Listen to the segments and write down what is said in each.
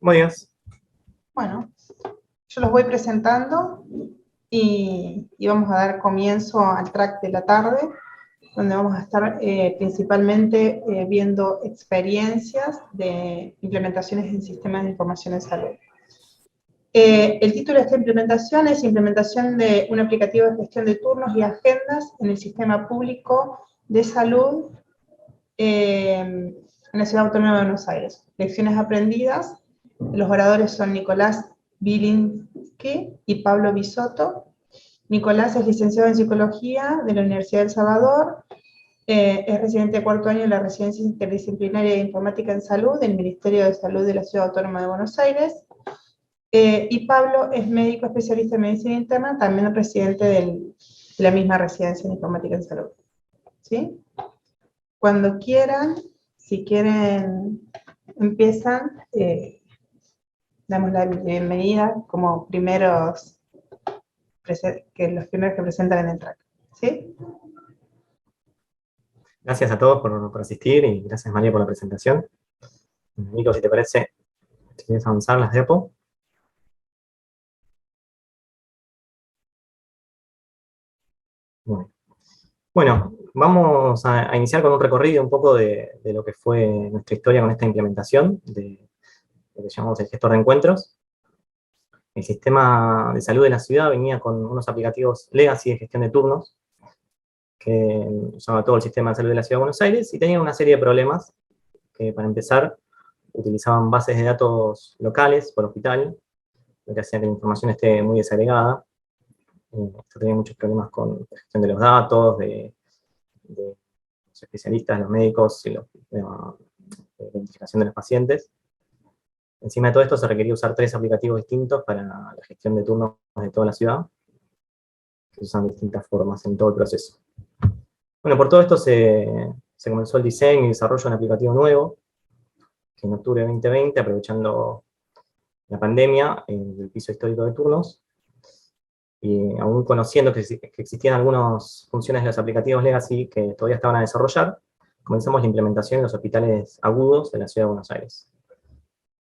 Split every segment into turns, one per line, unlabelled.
¿Cómo digas?
Bueno, yo los voy presentando y vamos a dar comienzo al track de la tarde, donde vamos a estar principalmente viendo experiencias de implementaciones en sistemas de información en salud. El título de esta implementación es Implementación de un aplicativo de gestión de turnos y agendas en el sistema público de salud en la Ciudad Autónoma de Buenos Aires. Lecciones aprendidas. Los oradores son Nicolás Bilinsky y Pablo Bisotto. Nicolás es licenciado en Psicología de la Universidad de El Salvador, es residente de cuarto año de la Residencia Interdisciplinaria de Informática en Salud del Ministerio de Salud de la Ciudad Autónoma de Buenos Aires. Y Pablo es médico especialista en medicina interna, también residente de la misma Residencia en Informática en Salud. ¿Sí? Cuando quieran, si quieren, empiezan, damos la bienvenida como los primeros que presentan en el track. ¿Sí?
Gracias a todos por asistir y gracias, María, por la presentación. Nico, si te parece, si quieres avanzar las depo. Bueno, vamos a iniciar con un recorrido un poco de lo que fue nuestra historia con esta implementación de lo que llamamos el gestor de encuentros. El sistema de salud de la ciudad venía con unos aplicativos legacy de gestión de turnos, que usaba todo el sistema de salud de la Ciudad de Buenos Aires, y tenía una serie de problemas que, para empezar, utilizaban bases de datos locales por hospital, lo que hacía que la información esté muy desagregada. Esto tenía muchos problemas con la gestión de los datos, de los especialistas, los médicos, y la identificación de los pacientes. Encima de todo esto se requería usar 3 aplicativos distintos para la gestión de turnos de toda la ciudad, que se usan de distintas formas en todo el proceso. Bueno, por todo esto se comenzó el diseño y desarrollo de un aplicativo nuevo, que en octubre de 2020, aprovechando la pandemia, el piso histórico de turnos, y aún conociendo que existían algunas funciones de los aplicativos legacy que todavía estaban a desarrollar, comenzamos la implementación en los hospitales agudos de la Ciudad de Buenos Aires.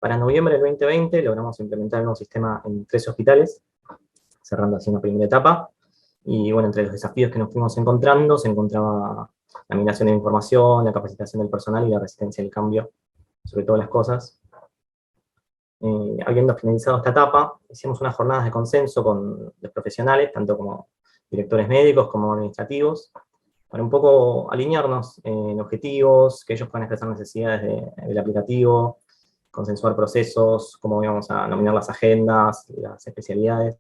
Para noviembre del 2020 logramos implementar el nuevo sistema en 13 hospitales, cerrando así una primera etapa. Y bueno, entre los desafíos que nos fuimos encontrando, se encontraba la migración de la información, la capacitación del personal y la resistencia al cambio, sobre todas las cosas. Habiendo finalizado esta etapa, hicimos unas jornadas de consenso con los profesionales, tanto como directores médicos como administrativos, para un poco alinearnos en objetivos, que ellos puedan expresar necesidades del aplicativo, consensuar procesos, cómo íbamos a nominar las agendas, las especialidades.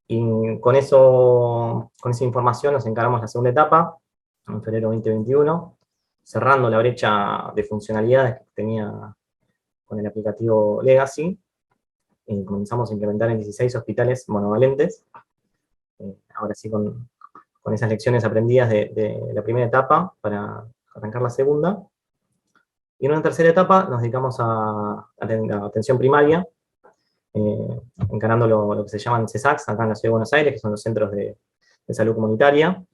Y con esa información nos encaramos la segunda etapa, en febrero de 2021, cerrando la brecha de funcionalidades que tenía con el aplicativo Legacy. Comenzamos a implementar en 16 hospitales monovalentes. Ahora sí, con esas lecciones aprendidas de la primera etapa para arrancar la segunda. Y en una tercera etapa nos dedicamos a la atención primaria, encarando lo que se llaman CESACs, acá en la Ciudad de Buenos Aires, que son los centros de salud comunitaria.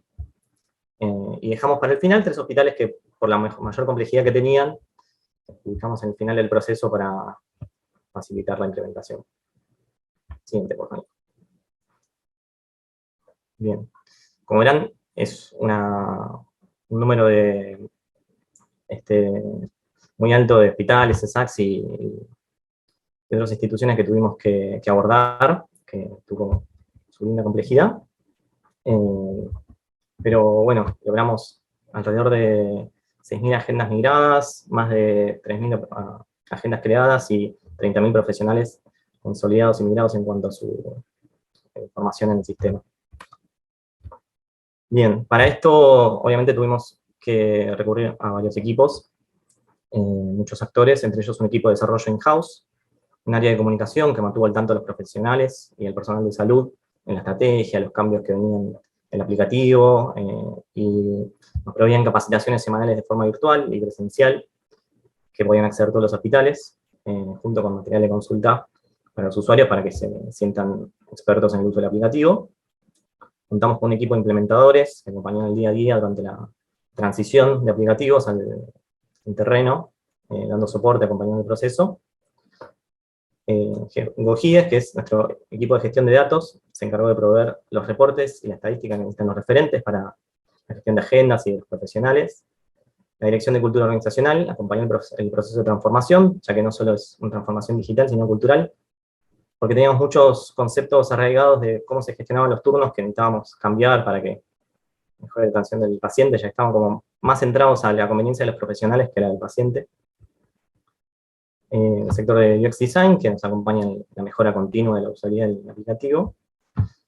Y dejamos para el final 3 hospitales que, por la mayor complejidad que tenían, ubicamos en el final del proceso para facilitar la implementación. Siguiente, por favor. Bien. Como verán, es un número muy alto de hospitales, CESACs y otras instituciones que tuvimos que abordar, que tuvo su linda complejidad. Pero bueno, logramos alrededor de 6.000 agendas migradas, más de 3.000 agendas creadas y 30.000 profesionales consolidados y migrados en cuanto a su formación en el sistema. Bien, para esto obviamente tuvimos que recurrir a varios equipos, muchos actores, entre ellos un equipo de desarrollo in-house, un área de comunicación que mantuvo al tanto a los profesionales y el personal de salud en la estrategia, los cambios que venían en el aplicativo, y nos proveían capacitaciones semanales de forma virtual y presencial que podían acceder todos los hospitales, junto con material de consulta para los usuarios para que se sientan expertos en el uso del aplicativo. Contamos con un equipo de implementadores que acompañaron el día a día durante la transición de aplicativos al terreno, dando soporte, acompañando el proceso. GOGIES, que es nuestro equipo de gestión de datos, se encargó de proveer los reportes y la estadística que necesitan los referentes para la gestión de agendas y de los profesionales. La Dirección de Cultura Organizacional acompañó el proceso de transformación, ya que no solo es una transformación digital, sino cultural, porque teníamos muchos conceptos arraigados de cómo se gestionaban los turnos que necesitábamos cambiar para que mejore la atención del paciente, ya estaban como más centrados a la conveniencia de los profesionales que la del paciente. El sector de UX Design, que nos acompaña en la mejora continua de la usabilidad del aplicativo.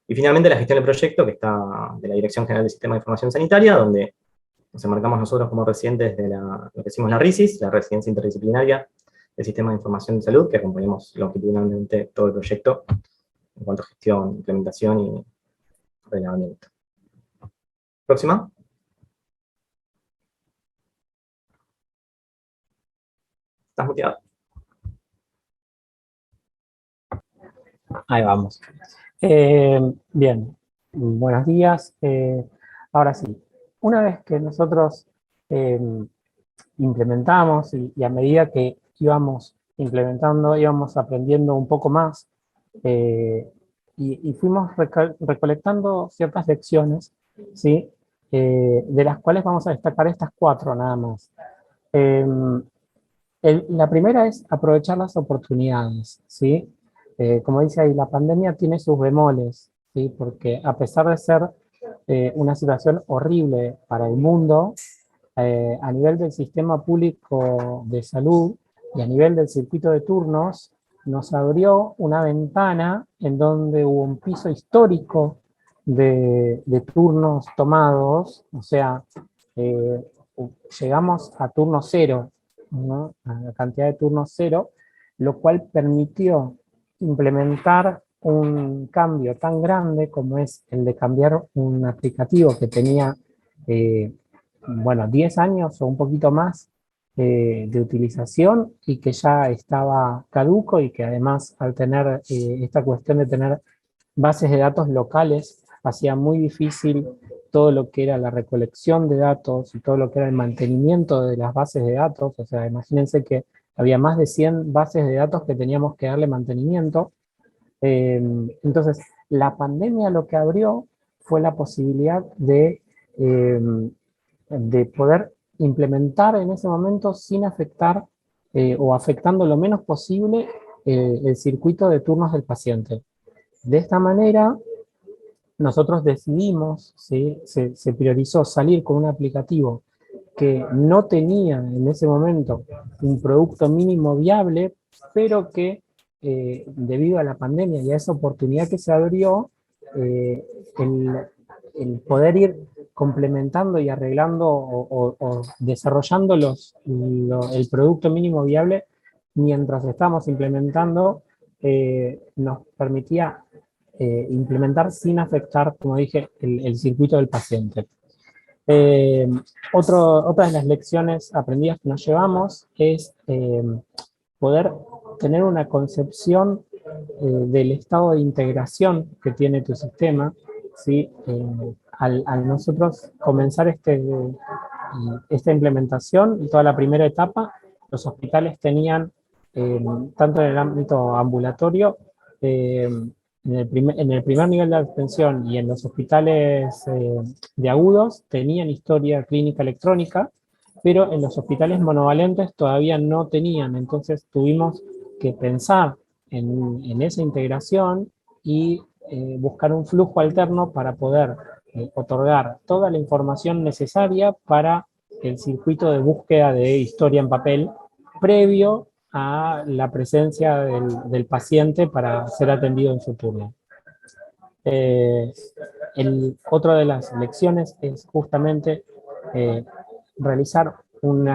Y finalmente la gestión del proyecto, que está de la Dirección General del Sistema de Información Sanitaria, donde nos enmarcamos nosotros como residentes de lo que decimos la RISIS, la Residencia Interdisciplinaria del Sistema de Información de Salud, que acompañamos longitudinalmente todo el proyecto en cuanto a gestión, implementación y relevamiento. Próxima. Estás muteado.
Ahí vamos. Bien, buenos días. Ahora sí, una vez que nosotros implementamos y a medida que íbamos implementando, íbamos aprendiendo un poco más y fuimos recolectando ciertas lecciones, ¿sí? De las cuales vamos a destacar estas 4 nada más. La primera es aprovechar las oportunidades, ¿sí? Como dice ahí, la pandemia tiene sus bemoles, ¿sí? Porque a pesar de ser una situación horrible para el mundo, a nivel del sistema público de salud y a nivel del circuito de turnos, nos abrió una ventana en donde hubo un piso histórico de turnos tomados, o sea, llegamos a turno cero, ¿no? A la cantidad de turnos cero, lo cual permitió implementar un cambio tan grande como es el de cambiar un aplicativo que tenía, bueno, 10 años o un poquito más de utilización y que ya estaba caduco y que además al tener esta cuestión de tener bases de datos locales hacía muy difícil todo lo que era la recolección de datos y todo lo que era el mantenimiento de las bases de datos. O sea, imagínense que había más de 100 bases de datos que teníamos que darle mantenimiento. Entonces, la pandemia lo que abrió fue la posibilidad de poder implementar en ese momento sin afectar o afectando lo menos posible el circuito de turnos del paciente. De esta manera, nosotros decidimos, ¿sí? se priorizó salir con un aplicativo que no tenía en ese momento un producto mínimo viable, pero que debido a la pandemia y a esa oportunidad que se abrió, el poder ir complementando y arreglando o desarrollando el producto mínimo viable mientras estamos implementando, nos permitía implementar sin afectar, como dije, el circuito del paciente. Otra de las lecciones aprendidas que nos llevamos es poder tener una concepción del estado de integración que tiene tu sistema, ¿sí? Al nosotros comenzar esta implementación y toda la primera etapa, los hospitales tenían, tanto en el ámbito ambulatorio, en el primer nivel de atención y en los hospitales de agudos tenían historia clínica electrónica, pero en los hospitales monovalentes todavía no tenían. Entonces tuvimos que pensar en esa integración y buscar un flujo alterno para poder otorgar toda la información necesaria para el circuito de búsqueda de historia en papel previo a la presencia del paciente para ser atendido en su turno. Otra de las lecciones es justamente realizar un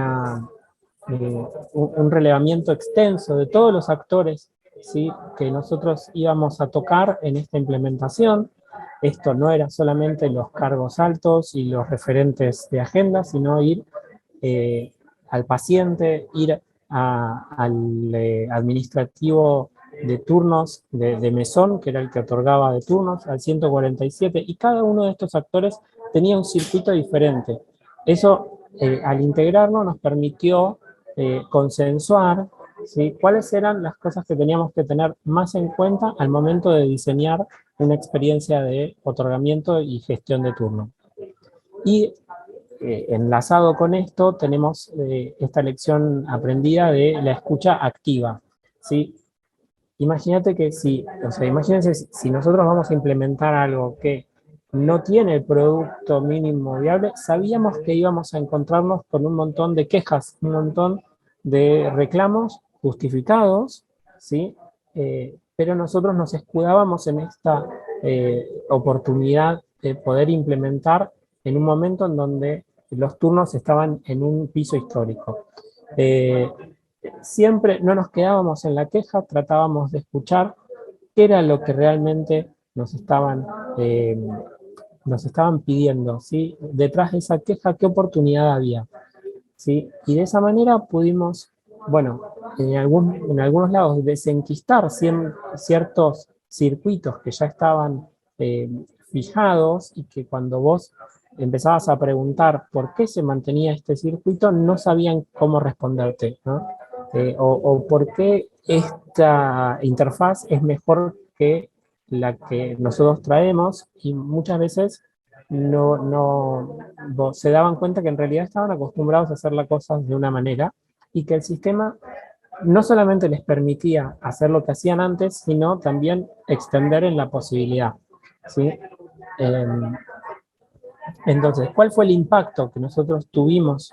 relevamiento extenso de todos los actores, ¿sí? Que nosotros íbamos a tocar en esta implementación. Esto no era solamente los cargos altos y los referentes de agenda, sino ir al paciente, ir al administrativo de turnos de mesón, que era el que otorgaba de turnos, al 147, y cada uno de estos actores tenía un circuito diferente. Eso, al integrarlo, nos permitió consensuar ¿sí? ¿Cuáles eran las cosas que teníamos que tener más en cuenta al momento de diseñar una experiencia de otorgamiento y gestión de turno? Y enlazado con esto tenemos esta lección aprendida de la escucha activa, ¿sí? Imagínate que imagínense si nosotros vamos a implementar algo que no tiene el producto mínimo viable, sabíamos que íbamos a encontrarnos con un montón de quejas, un montón de reclamos justificados, ¿sí? Pero nosotros nos escudábamos en esta oportunidad de poder implementar en un momento en donde los turnos estaban en un piso histórico. Siempre no nos quedábamos en la queja, tratábamos de escuchar qué era lo que realmente eh, nos estaban pidiendo, ¿sí? Detrás de esa queja, qué oportunidad había, ¿sí? Y de esa manera pudimos, bueno, en algunos lados desenquistar ciertos circuitos que ya estaban eh, fijados y que cuando vos empezabas a preguntar por qué se mantenía este circuito, no sabían cómo responderte, ¿no? O por qué esta interfaz es mejor que la que nosotros traemos, y muchas veces se daban cuenta que en realidad estaban acostumbrados a hacer las cosas de una manera y que el sistema no solamente les permitía hacer lo que hacían antes, sino también extender en la posibilidad, ¿sí? Eh, entonces, ¿cuál fue el impacto que nosotros tuvimos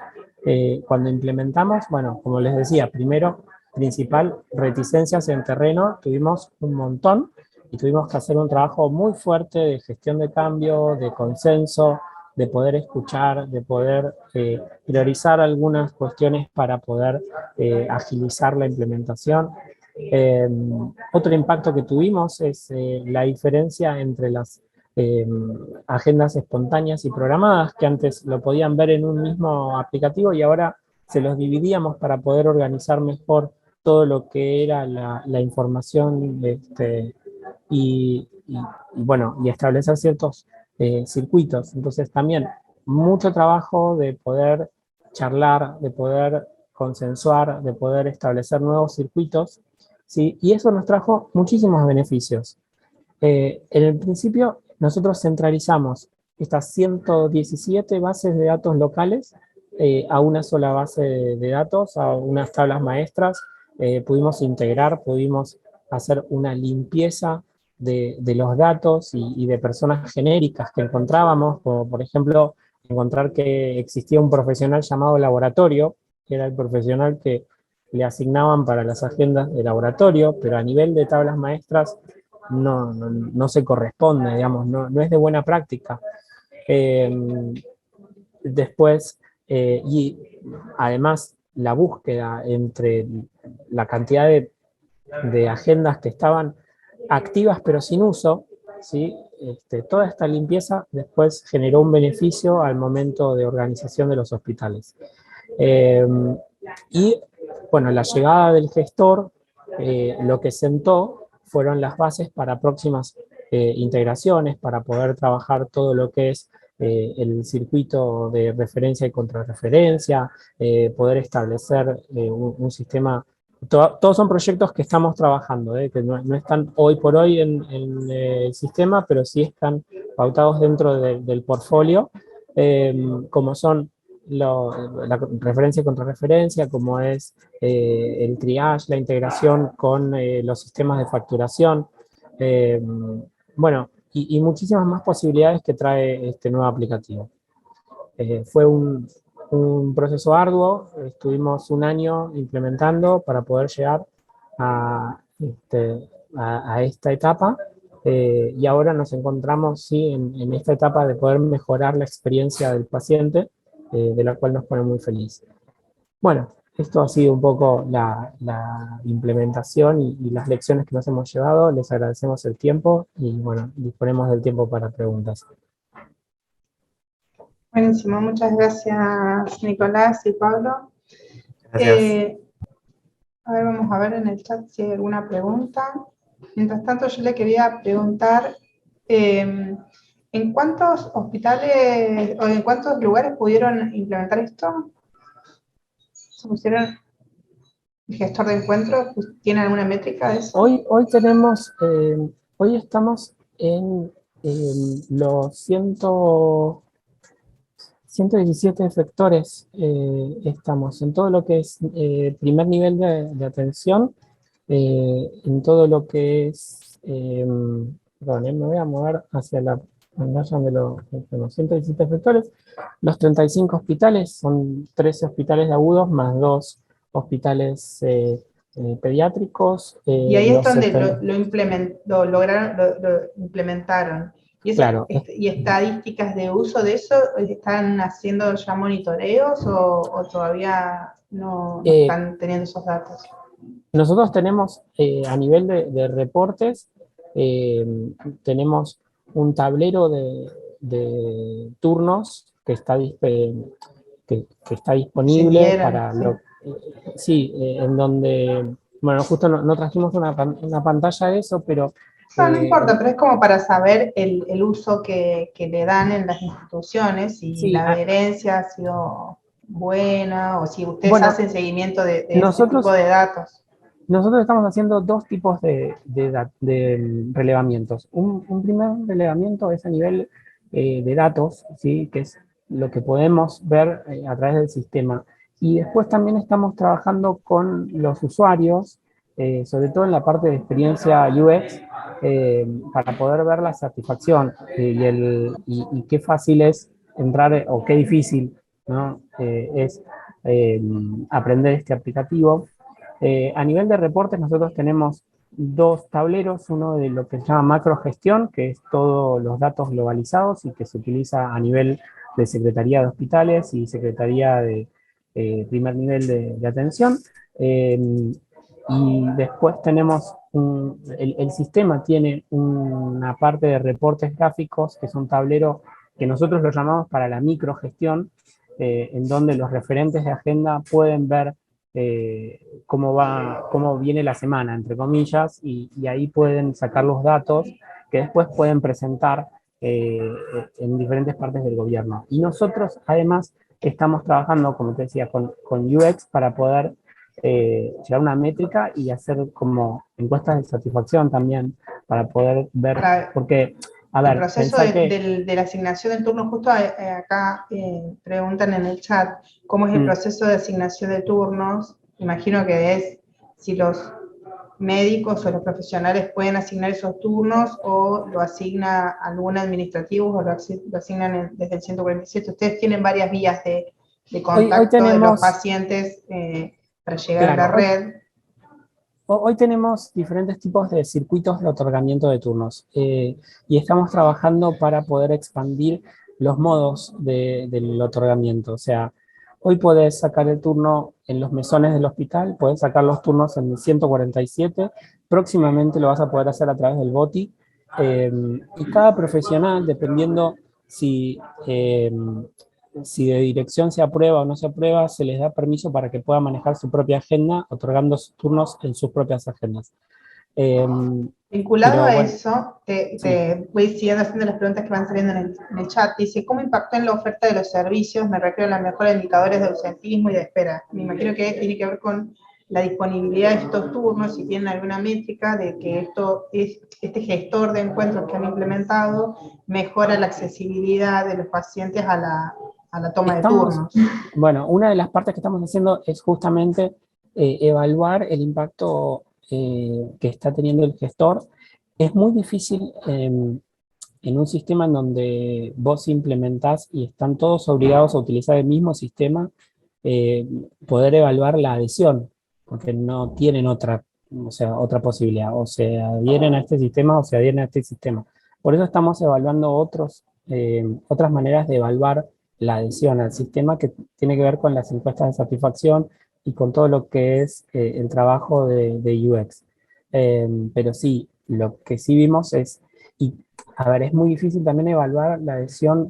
cuando implementamos? Bueno, como les decía, primero, principal, reticencias en terreno, tuvimos un montón y tuvimos que hacer un trabajo muy fuerte de gestión de cambio, de consenso, de poder escuchar, de poder priorizar algunas cuestiones para poder agilizar la implementación. Otro impacto que tuvimos es la diferencia entre las eh, agendas espontáneas y programadas, que antes lo podían ver en un mismo aplicativo y ahora se los dividíamos para poder organizar mejor todo lo que era la información bueno, y establecer ciertos circuitos. Entonces también mucho trabajo de poder charlar, de poder consensuar, de poder establecer nuevos circuitos, ¿sí? Y eso nos trajo muchísimos beneficios. En el principio, nosotros centralizamos estas 117 bases de datos locales a una sola base de datos, a unas tablas maestras. Pudimos integrar, pudimos hacer una limpieza de los datos y de personas genéricas que encontrábamos, como por ejemplo encontrar que existía un profesional llamado laboratorio, que era el profesional que le asignaban para las agendas de laboratorio, pero a nivel de tablas maestras no se corresponde, digamos, no es de buena práctica. Eh, Después, y además la búsqueda entre la cantidad de agendas que estaban activas pero sin uso, ¿sí? Toda esta limpieza después generó un beneficio al momento de organización de los hospitales. Y bueno, la llegada del gestor lo que sentó fueron las bases para próximas integraciones, para poder trabajar todo lo que es el circuito de referencia y contrarreferencia, poder establecer un sistema. Todos son proyectos que estamos trabajando, que no están hoy por hoy en el sistema, pero sí están pautados dentro del portfolio, como son la referencia y contrarreferencia, como es el triage, la integración con los sistemas de facturación, eh, bueno, y muchísimas más posibilidades que trae este nuevo aplicativo. Fue un proceso arduo, estuvimos un año implementando para poder llegar a, a esta etapa, y ahora nos encontramos ¿sí? en esta etapa de poder mejorar la experiencia del paciente, de la cual nos pone muy feliz. Bueno, esto ha sido un poco la implementación y las lecciones que nos hemos llevado. Les agradecemos el tiempo y bueno, disponemos del tiempo para preguntas.
Buenísimo, muchas gracias Nicolás y Pablo.
Gracias.
A ver, vamos a ver en el chat si hay alguna pregunta. Mientras tanto, yo le quería preguntar, ¿en cuántos hospitales o en cuántos lugares pudieron implementar esto? ¿Se pusieron? gestor de encuentros? ¿Tiene alguna métrica de eso?
Hoy tenemos, hoy estamos en los 117 efectores, estamos en todo lo que es primer nivel de atención, en todo lo que es, perdón, me voy a mover hacia la pantalla de los 117 efectores. Los 35 hospitales son 13 hospitales de agudos más 2 hospitales pediátricos.
Y ahí es donde
Claro,
lo implementaron. ¿Y estadísticas de uso de eso? ¿Están haciendo ya monitoreos o todavía no están teniendo esos datos?
nosotros tenemos a nivel de reportes, tenemos un tablero de turnos que está, que está disponible para
Sí.
sí, en donde, bueno, justo no trajimos una pantalla de eso, pero...
No importa, pero es como para saber el uso que le dan en las instituciones, si
sí,
la adherencia ha sido buena o si ustedes
bueno,
hacen seguimiento de ese tipo
nosotros
de datos.
Nosotros estamos haciendo dos tipos de relevamientos. Un primer relevamiento es a nivel de datos, ¿sí? Que es lo que podemos ver a través del sistema. Y después también estamos trabajando con los usuarios, sobre todo en la parte de experiencia UX, para poder ver la satisfacción y qué fácil es entrar o qué difícil, ¿no? Es aprender este aplicativo. A nivel de reportes, nosotros tenemos dos tableros, uno de lo que se llama macrogestión, que es todos los datos globalizados y que se utiliza a nivel de Secretaría de Hospitales y Secretaría de primer nivel de atención. Eh, y después tenemos, el sistema tiene una parte de reportes gráficos, que es un tablero que nosotros lo llamamos para la microgestión, en donde los referentes de agenda pueden ver cómo viene la semana, entre comillas, y ahí pueden sacar los datos que después pueden presentar en diferentes partes del gobierno. Y nosotros, además, estamos trabajando, como te decía, con UX para poder llevar una métrica y hacer como encuestas de satisfacción también, para poder ver,
Para
porque, a
el
ver,
proceso
pensá que...
de la asignación de turnos, justo acá preguntan en el chat, ¿cómo es el
Mm,
proceso de asignación de turnos? Imagino que es si los médicos o los profesionales pueden asignar esos turnos o lo asigna algún administrativo o lo asignan desde el 147. Ustedes tienen varias vías de
hoy
contacto de los
tenemos,
pacientes para llegar a la
claro,
red.
hoy tenemos diferentes tipos de circuitos de otorgamiento de turnos y estamos trabajando para poder expandir los modos del otorgamiento. O sea, hoy puedes sacar el turno en los mesones del hospital, puedes sacar los turnos en el 147, próximamente lo vas a poder hacer a través del BOTI, y cada profesional, dependiendo si, si de dirección se aprueba o no se aprueba, se les da permiso para que puedan manejar su propia agenda, otorgando turnos en sus propias agendas.
Vinculado
Pero
a
bueno,
eso,
sí.
te voy siguiendo haciendo las preguntas que van saliendo en el chat. Dice, ¿cómo impactó en la oferta de los servicios? Me refiero a los mejores indicadores de ausentismo y de espera. Me imagino que tiene que ver con la disponibilidad de estos turnos, si tienen alguna métrica de que este gestor de encuentros que han implementado mejora la accesibilidad de los pacientes a la toma de
Estamos,
turnos.
bueno, una de las partes que estamos haciendo es justamente evaluar el impacto que está teniendo el gestor. Es muy difícil en un sistema en donde vos implementás y están todos obligados a utilizar el mismo sistema, eh, poder evaluar la adhesión, porque no tienen otra, o sea, otra posibilidad. O se adhieren a este sistema o se adhieren a este sistema. Por eso estamos evaluando otras maneras de evaluar la adhesión al sistema, que tiene que ver con las encuestas de satisfacción y con todo lo que es el trabajo de UX. Pero sí, lo que sí vimos es, y a ver, es muy difícil también evaluar la adhesión,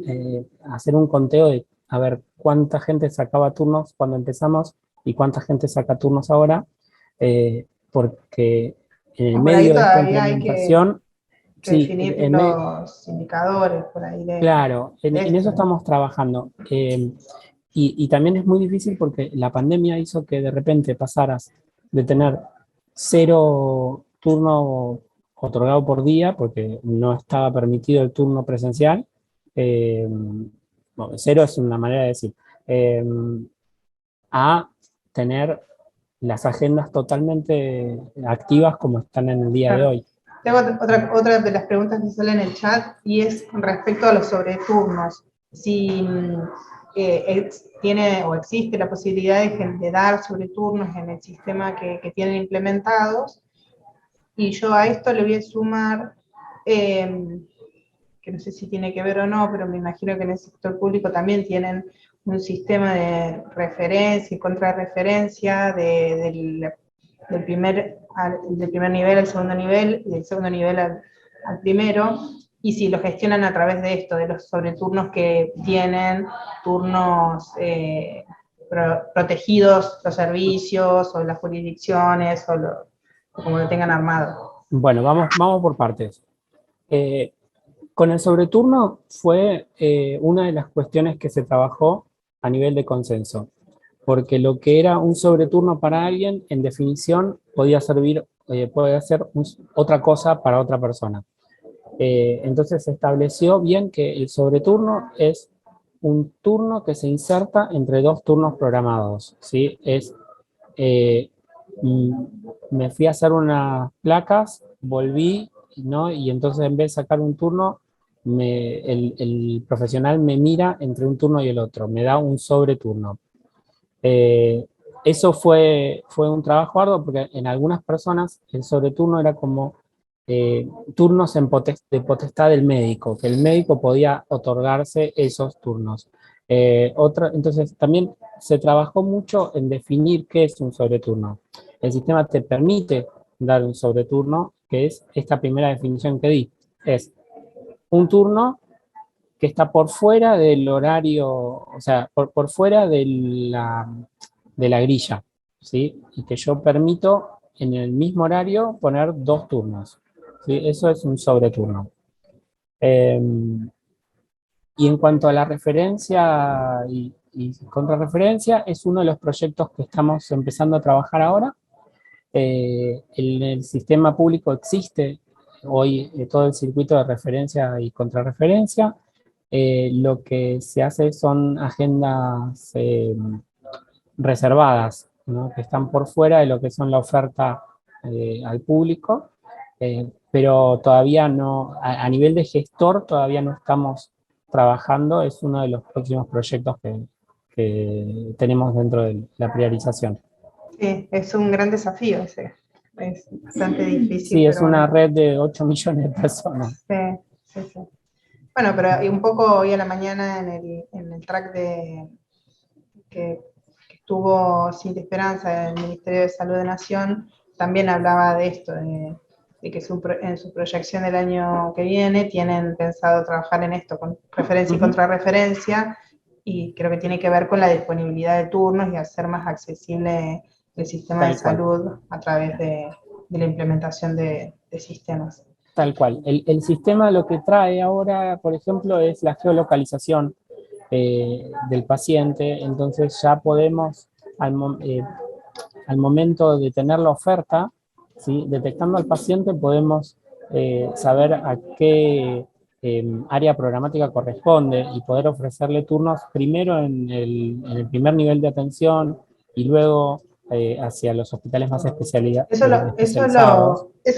hacer un conteo de, a ver, cuánta gente sacaba turnos cuando empezamos y cuánta gente saca turnos ahora, porque en el
Por ahí
medio de esta
todavía hay
implementación,
que
sí,
definir los indicadores por ahí
claro,
de
en eso
esto.
estamos trabajando. Y también es muy difícil porque la pandemia hizo que de repente pasaras de tener 0 turno otorgado por día, porque no estaba permitido el turno presencial. Bueno, 0 es una manera de decir. A tener las agendas totalmente activas como están en el día de hoy.
Tengo otra de las preguntas que sale en el chat y es con respecto a los sobreturnos. Si tiene o existe la posibilidad de dar sobreturnos en el sistema que tienen implementados, y yo a esto le voy a sumar, que no sé si tiene que ver o no, pero me imagino que en el sector público también tienen un sistema de referencia y contrarreferencia del primer nivel al segundo nivel y del segundo nivel al primero, y si lo gestionan a través de esto, de los sobreturnos que tienen, turnos protegidos, los servicios o las jurisdicciones o como lo tengan armado.
Bueno, vamos por partes. Con el sobreturno fue una de las cuestiones que se trabajó a nivel de consenso, porque lo que era un sobreturno para alguien, en definición, podía servir, puede ser otra cosa para otra persona. Entonces se estableció bien que el sobreturno es un turno que se inserta entre 2 turnos programados, ¿sí? Me fui a hacer unas placas, volví, ¿no? Y entonces en vez de sacar un turno, el profesional me mira entre un turno y el otro, me da un sobreturno. Eso fue un trabajo arduo porque en algunas personas el sobreturno era como turnos de potestad del médico, que el médico podía otorgarse esos turnos. Entonces también se trabajó mucho en definir qué es un sobreturno. El sistema te permite dar un sobreturno, que es esta primera definición que di. Es un turno que está por fuera del horario, o sea, por fuera de la grilla, ¿sí? Y que yo permito en el mismo horario poner 2 turnos, ¿sí? Eso es un sobreturno. Y en cuanto a la referencia y contrarreferencia, es uno de los proyectos que estamos empezando a trabajar ahora. En el sistema público existe hoy todo el circuito de referencia y contrarreferencia. Lo que se hace son agendas reservadas, ¿no? Que están por fuera de lo que son la oferta al público, pero todavía no, a nivel de gestor todavía no estamos trabajando, es uno de los próximos proyectos que tenemos dentro de la priorización.
Sí, es un gran desafío ese, es bastante difícil.
Sí, es una red de 8 millones de personas.
Sí, sí, sí. Bueno, pero un poco hoy a la mañana en el track que estuvo Cintia Esperanza del Ministerio de Salud de Nación, también hablaba de esto, de que en su proyección del año que viene tienen pensado trabajar en esto, con referencia y contrarreferencia, y creo que tiene que ver con la disponibilidad de turnos y hacer más accesible el sistema de salud a través de la implementación de sistemas.
Tal cual. El sistema lo que trae ahora, por ejemplo, es la geolocalización del paciente, entonces ya podemos, al momento de tener la oferta, ¿sí? Detectando al paciente, podemos saber a qué área programática corresponde y poder ofrecerle turnos primero en el primer nivel de atención y luego hacia los hospitales más especializados.
Eso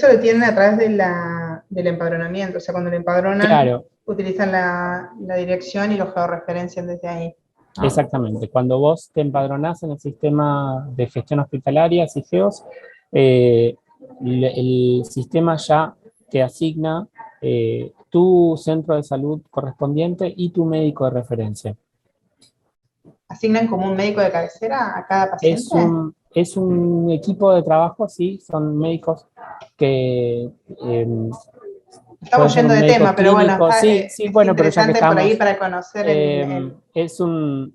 lo tienen a través del empadronamiento, o sea, cuando lo empadronan, claro, utilizan la dirección y lo georreferencian desde ahí.
¿No? Exactamente. Cuando vos te empadronás en el sistema de gestión hospitalaria, SIGEOS, el sistema ya te asigna tu centro de salud correspondiente y tu médico de referencia.
¿Asignan como un médico de cabecera a cada paciente?
Es un equipo de trabajo, sí, son médicos que...
Estamos yendo de tema, pero bueno,
sí, bueno, pero ya que estamos,
por ahí para conocer
es un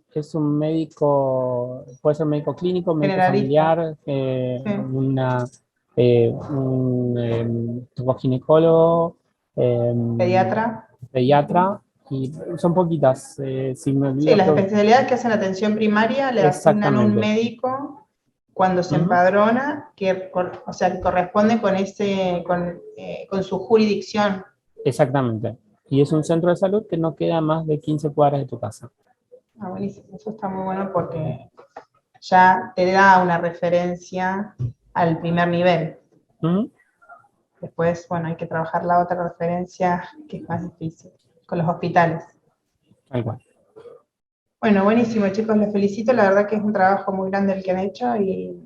médico, puede ser médico clínico, médico familiar, un tocoginecólogo, pediatra, y son poquitas.
Sí, las especialidades que hacen atención primaria le asignan un médico cuando se
Ujú.
empadrona, o sea, que corresponde con su jurisdicción.
Exactamente. Y es un centro de salud que no queda a más de 15 cuadras de tu casa.
Ah, buenísimo, eso está muy bueno porque ya te da una referencia al primer nivel.
Ujú.
Después, bueno, hay que trabajar la otra referencia que es más difícil, con los hospitales.
Tal cual.
Bueno, buenísimo, chicos, los felicito. La verdad que es un trabajo muy grande el que han hecho y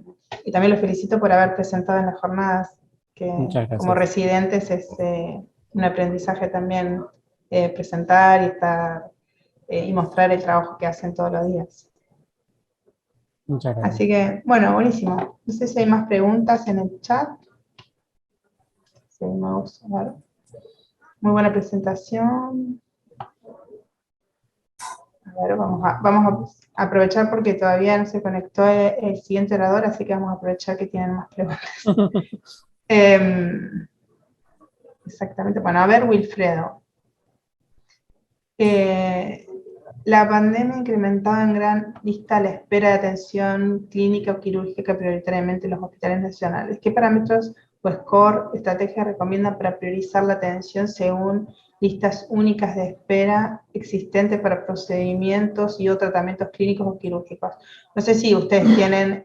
también los felicito por haber presentado en las jornadas, que
Muchas
como
gracias.
residentes es un aprendizaje también presentar y estar y mostrar el trabajo que hacen todos los días.
Muchas gracias.
Así que, bueno, buenísimo. No sé si hay más preguntas en el chat. Seguimos, a ver. Muy buena presentación. A ver, vamos a aprovechar porque todavía no se conectó el siguiente orador, así que vamos a aprovechar que tienen más preguntas. Exactamente. Bueno, a ver, Wilfredo. La pandemia ha incrementado en gran lista la espera de atención clínica o quirúrgica prioritariamente en los hospitales nacionales. ¿Qué parámetros o score, estrategias recomiendan para priorizar la atención según listas únicas de espera existentes para procedimientos y o tratamientos clínicos o quirúrgicos? No sé si ustedes tienen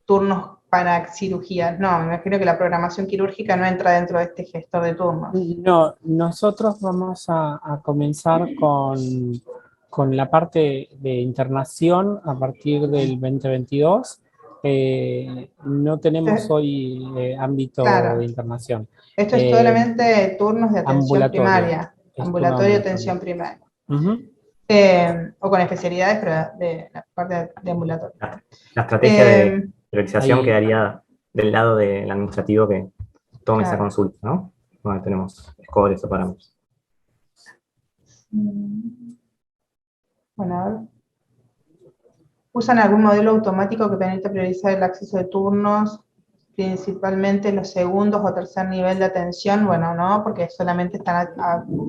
turnos para cirugías. No, me imagino que la programación quirúrgica no entra dentro de este gestor de turnos.
No, nosotros vamos a comenzar con la parte de internación a partir del 2022. No tenemos hoy ámbito de
Claro,
internación.
esto es
Eh,
solamente turnos de atención
ambulatorio,
primaria,
es turno
ambulatorio de
ambulatorio.
atención primaria.
Ujú.
O con especialidades, pero de la parte de ambulatorio.
La estrategia de
Eh,
priorización
Ahí,
quedaría del lado del administrativo que tome esa
claro.
consulta, ¿no? Donde tenemos scores o parámetros.
Bueno, a ver. ¿Usan algún modelo automático que permita priorizar el acceso de turnos, principalmente los segundos o tercer nivel de atención? Bueno, no, porque solamente están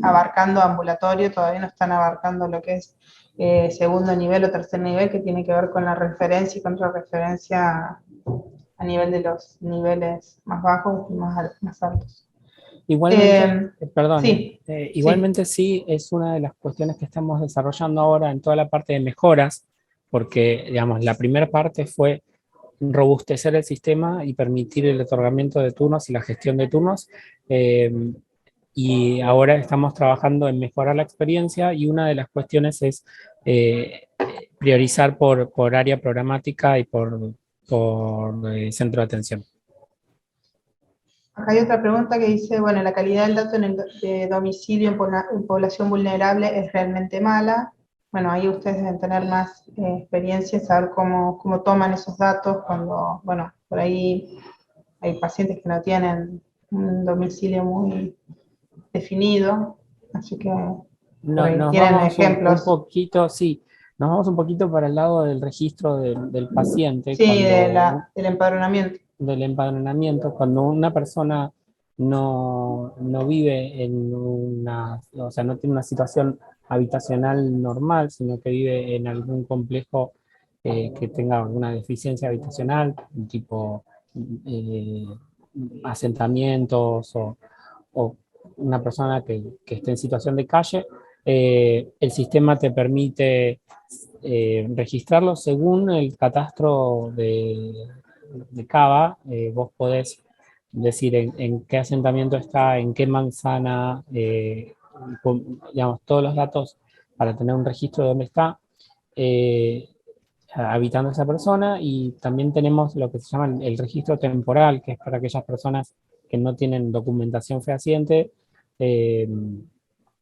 abarcando ambulatorio, todavía no están abarcando lo que es segundo nivel o tercer nivel, que tiene que ver con la referencia y contrarreferencia a nivel de los niveles más bajos y más altos.
igualmente, perdón,
Sí, sí.
igualmente sí es una de las cuestiones que estamos desarrollando ahora en toda la parte de mejoras, porque, digamos, la primera parte fue robustecer el sistema y permitir el otorgamiento de turnos y la gestión de turnos. eh, y ahora estamos trabajando en mejorar la experiencia y una de las cuestiones es priorizar por área programática y por centro de atención.
Acá hay otra pregunta que dice, bueno, la calidad del dato de domicilio en población vulnerable es realmente mala. Bueno, ahí ustedes deben tener más experiencia, saber cómo toman esos datos cuando, bueno, por ahí hay pacientes que no tienen un domicilio muy definido, así que por
No,
ahí
nos
tienen
vamos un
ejemplos,
poquito, sí, nos vamos un poquito para el lado del registro del paciente,
sí,
cuando
del empadronamiento.
del empadronamiento, cuando una persona no vive en una, o sea, no tiene una situación habitacional normal, sino que vive en algún complejo que tenga alguna deficiencia habitacional, tipo eh, asentamientos o una persona que esté en situación de calle, el sistema te permite registrarlo según el catastro de Cava. Vos podés decir en qué asentamiento está, en qué manzana, digamos, todos los datos para tener un registro de dónde está habitando esa persona, y también tenemos lo que se llama el registro temporal, que es para aquellas personas que no tienen documentación fehaciente eh,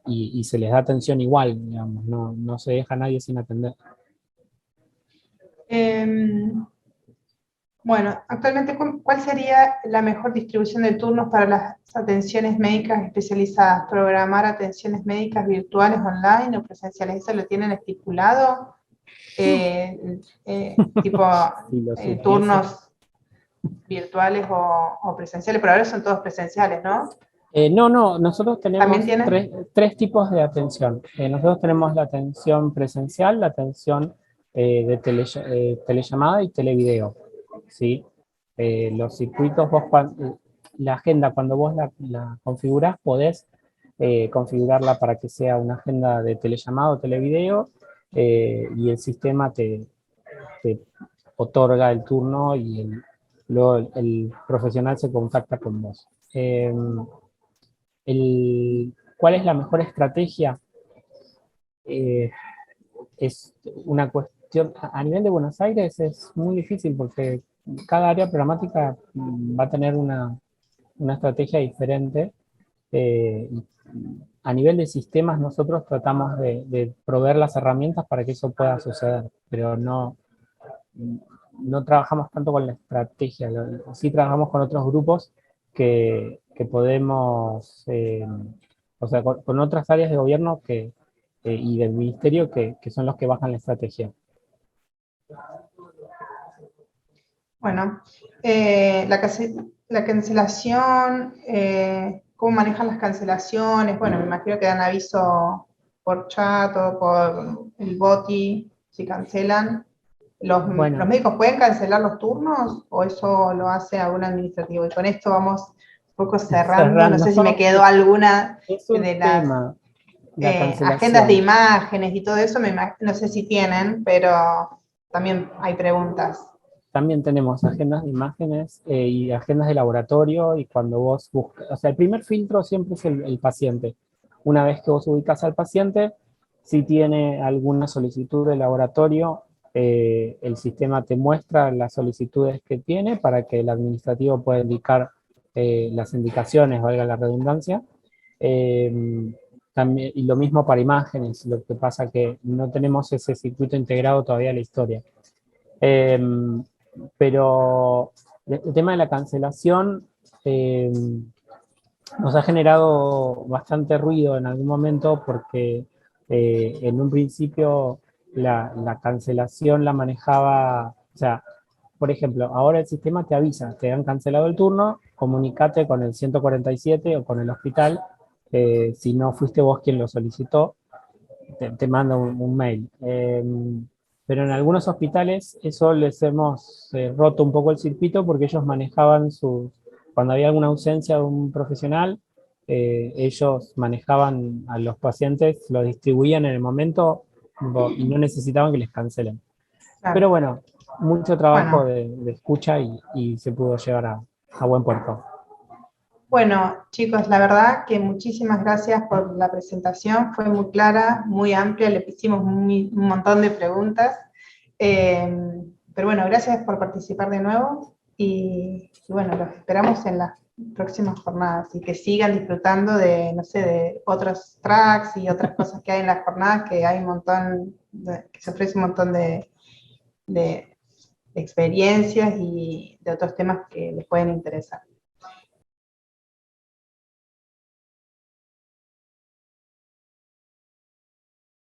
y se les da atención igual, digamos, no se deja a nadie sin atender.
Bueno, actualmente, ¿cuál sería la mejor distribución de turnos para las atenciones médicas especializadas? ¿Programar atenciones médicas virtuales online o presenciales? ¿Eso lo tienen estipulado? Tipo
Si lo supiese.
turnos virtuales o presenciales, pero ahora son todos presenciales, ¿no?
No, nosotros
¿También
tenemos
tienen?
tres tipos de atención. Nosotros tenemos la atención presencial, la atención de telellamada y televideo. ¿sí? Los circuitos, la agenda, cuando vos la configurás, podés configurarla para que sea una agenda de telellamado, televideo, y el sistema te otorga el turno y luego el profesional se contacta con vos. ¿Cuál es la mejor estrategia? Eh, es una cuestión, a nivel de Buenos Aires es muy difícil porque cada área programática va a tener una estrategia diferente. Y a nivel de sistemas nosotros tratamos de proveer las herramientas para que eso pueda suceder, pero no trabajamos tanto con la estrategia, sí trabajamos con otros grupos que podemos, o sea, con otras áreas de gobierno y del ministerio que son los que bajan la estrategia.
Bueno, la cancelación, ¿cómo manejan las cancelaciones? Bueno, me imagino que dan aviso por chat o por el boti si cancelan. ¿Los
Bueno,
médicos pueden cancelar los turnos o eso lo hace algún administrativo? Y con esto vamos un poco cerrando. No sé si me quedó alguna
es un
de las
tema, la
agendas de
cancelación.
imágenes y todo eso, no sé si tienen, pero también hay preguntas.
También tenemos agendas de imágenes y agendas de laboratorio, y cuando vos buscas, o sea, el primer filtro siempre es el paciente. Una vez que vos ubicas al paciente, si tiene alguna solicitud de laboratorio, el sistema te muestra las solicitudes que tiene para que el administrativo pueda indicar las indicaciones, valga la redundancia. También, y lo mismo para imágenes, lo que pasa que no tenemos ese circuito integrado todavía en la historia. Eh, pero el tema de la cancelación nos ha generado bastante ruido en algún momento porque en un principio la cancelación la manejaba, o sea, por ejemplo, ahora el sistema te avisa, te han cancelado el turno, comunícate con el 147 o con el hospital, si no fuiste vos quien lo solicitó, te manda un mail. Pero en algunos hospitales eso les hemos roto un poco el circuito porque ellos manejaban cuando había alguna ausencia de un profesional, ellos manejaban a los pacientes, los distribuían en el momento y no necesitaban que les cancelen.
Claro.
Pero bueno, mucho trabajo
Bueno,
de escucha y se pudo llevar a buen puerto.
bueno, chicos, la verdad que muchísimas gracias por la presentación, fue muy clara, muy amplia, le hicimos un montón de preguntas, pero bueno, gracias por participar de nuevo y bueno, los esperamos en las próximas jornadas y que sigan disfrutando de, no sé, de otros tracks y otras cosas que hay en las jornadas, que hay un montón, que se ofrece un montón de experiencias y de otros temas que les pueden interesar.